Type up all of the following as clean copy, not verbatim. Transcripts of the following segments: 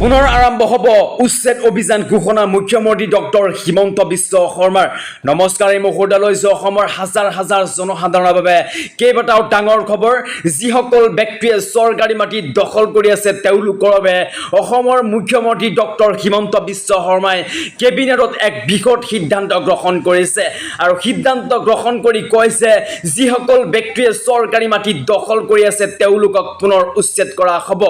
পুনৰ আৰম্ভ হ'ব উচ্ছেদ অভিযান ঘোষণা মুখ্যমন্ত্ৰী ডক্টৰ হিমন্ত বিশ্ব শৰ্মাৰ। নমস্কাৰ, এই মুহূৰ্তলৈ অসমৰ হাজাৰ হাজাৰ জনসাধাৰণৰ বাবে কেইবাটাও ডাঙৰ খবৰ। যিসকল ব্যক্তিয়ে চৰকাৰী মাটি দখল কৰি আছে তেওঁলোকৰ বাবে অসমৰ মুখ্যমন্ত্ৰী ডক্টৰ হিমন্ত বিশ্ব শৰ্মাই কেবিনেটত এক বৃহৎ সিদ্ধান্ত গ্ৰহণ কৰিছে আৰু সিদ্ধান্ত গ্ৰহণ কৰি কৈছে যিসকল ব্যক্তিয়ে চৰকাৰী মাটি দখল কৰি আছে তেওঁলোকক পুনৰ উচ্ছেদ কৰা হ'ব।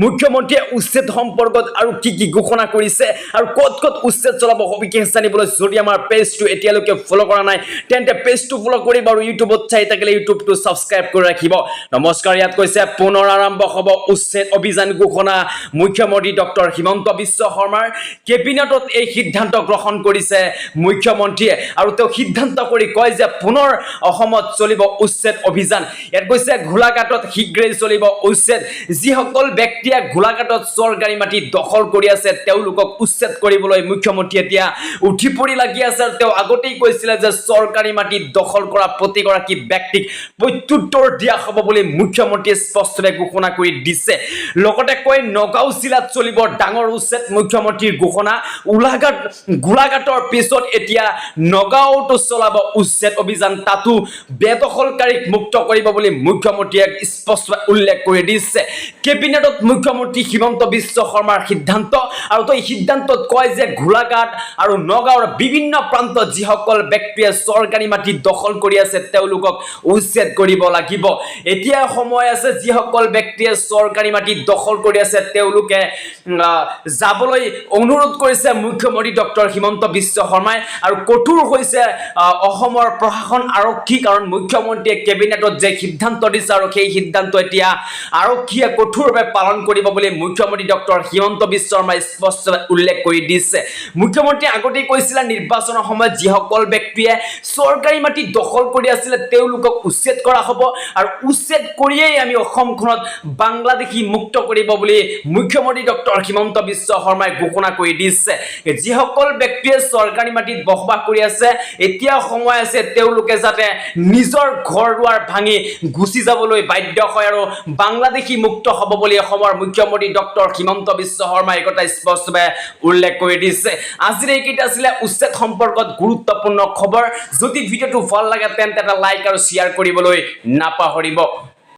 মুখ্যমন্ত্ৰীয়ে উচ্ছেদ সম্পৰ্কত আৰু কি কি ঘোষণা কৰিছে আৰু ক'ত ক'ত উচ্ছেদ চলাব সবিশেষ জানিবলৈ যদি আমাৰ পেজটো এতিয়ালৈকে ফলো কৰা নাই তেন্তে পেজটো ফলো কৰিব আৰু ইউটিউবত চাই থাকিলে ইউটিউবটো ছাবস্ক্ৰাইব কৰি ৰাখিব। নমস্কাৰ, ইয়াত কৈছে পুনৰ আৰম্ভ হ'ব উচ্ছেদ অভিযান ঘোষণা মুখ্যমন্ত্ৰী ডক্টৰ হিমন্ত বিশ্ব শৰ্মাৰ। কেবিনেটত এই সিদ্ধান্ত গ্ৰহণ কৰিছে মুখ্যমন্ত্ৰীয়ে আৰু তেওঁ সিদ্ধান্ত কৰি কয় যে পুনৰ অসমত চলিব উচ্ছেদ অভিযান। ইয়াত কৈছে গোলাঘাটত শীঘ্ৰেই চলিব উচ্ছেদ। যিসকল ব্যক্তিয়ে গোলাঘাটত চৰকাৰী মাটি দখল কৰি আছে তেওঁলোকক উচ্ছেদ কৰিবলৈ মুখ্যমন্ত্ৰী এতিয়া উঠি পৰি লাগি আছে। তেওঁ আগতেই কৈছিলে যে চৰকাৰী মাটি দখল কৰা প্ৰতিগৰাকী ব্যক্তিক প্ৰত্যুত্তৰ দিয়া হ'ব বুলি মুখ্যমন্ত্ৰীয়ে স্পষ্টভাৱে ঘোষণা কৰি দিছে। লগতে কয় নগাঁও জিলাত চলিব ডাঙৰ উচ্ছেদ, মুখ্যমন্ত্ৰীৰ ঘোষণা। গোলাঘাটৰ পিছত এতিয়া নগাঁওতো চলাব উচ্ছেদ অভিযান, তাতো বেদখলকাৰীক মুক্ত কৰিব বুলি মুখ্যমন্ত্ৰীয়ে স্পষ্টভাৱে উল্লেখ কৰি দিছে। কেবিনেটত মুখ্যমন্ত্ৰী হিমন্ত বিশ্ব শৰ্মাৰ সিদ্ধান্ত আৰু এই সিদ্ধান্তত কয় যে গোলাঘাট আৰু নগাঁৱৰ বিভিন্ন প্ৰান্তত যিসকল ব্যক্তিয়ে চৰকাৰী মাটি দখল কৰি আছে তেওঁলোকক উচ্ছেদ কৰিব লাগিব। এতিয়া সময় আছে যিসকল ব্যক্তিয়ে চৰকাৰী মাটি দখল কৰি আছে তেওঁলোকে যাবলৈ অনুৰোধ কৰিছে মুখ্যমন্ত্ৰী ডক্টৰ হিমন্ত বিশ্ব শৰ্মাই। আৰু কঠোৰ হৈছে অসমৰ প্ৰশাসন আৰক্ষী, কাৰণ মুখ্যমন্ত্ৰীয়ে কেবিনেটত যে সিদ্ধান্ত দিছে আৰু সেই সিদ্ধান্ত এতিয়া আৰক্ষীয়ে কঠোৰভাৱে পালন কৰিব বুলি মুখ্যমন্ত্ৰী ডক্টৰ হিমন্ত বিশ্ব শৰ্মাই স্পষ্টভাৱে উল্লেখ কৰি দিছে। মুখ্যমন্ত্ৰীয়ে আগতেই কৈছিলে নিৰ্বাচনৰ সময়ত যিসকল ব্যক্তিয়ে চৰকাৰী মাটি দখল কৰি আছিলে তেওঁলোকক উচ্ছেদ কৰা হ'ব আৰু উচ্ছেদ কৰিয়েই আমি অসমখনত বাংলাদেশী মুক্ত কৰিব বুলি মুখ্যমন্ত্ৰী ডক্টৰ হিমন্ত বিশ্ব শৰ্মাই ঘোষণা কৰি দিছে। যিসকল ব্যক্তিয়ে চৰকাৰী মাটিত বসবাস কৰি আছে এতিয়া সময় আছে তেওঁলোকে যাতে নিজৰ ঘৰ দুৱাৰ ভাঙি গুচি যাবলৈ বাধ্য হয় আৰু বাংলাদেশী মুক্ত হ'ব বুলি অসমৰ মুখ্যমন্ত্ৰী ডক্টৰ হিমন্ত বিশ্ব শৰ্মাই এই কথা স্পষ্টভাৱে উল্লেখ কৰি দিছে। আজিৰ এইকেইটা আছিলে উচ্ছেদ সম্পৰ্কত গুৰুত্বপূৰ্ণ খবৰ। যদি ভিডিঅ'টো ভাল লাগে তেন্তে এটা লাইক আৰু শ্বেয়াৰ কৰিবলৈ নাপাহৰিব।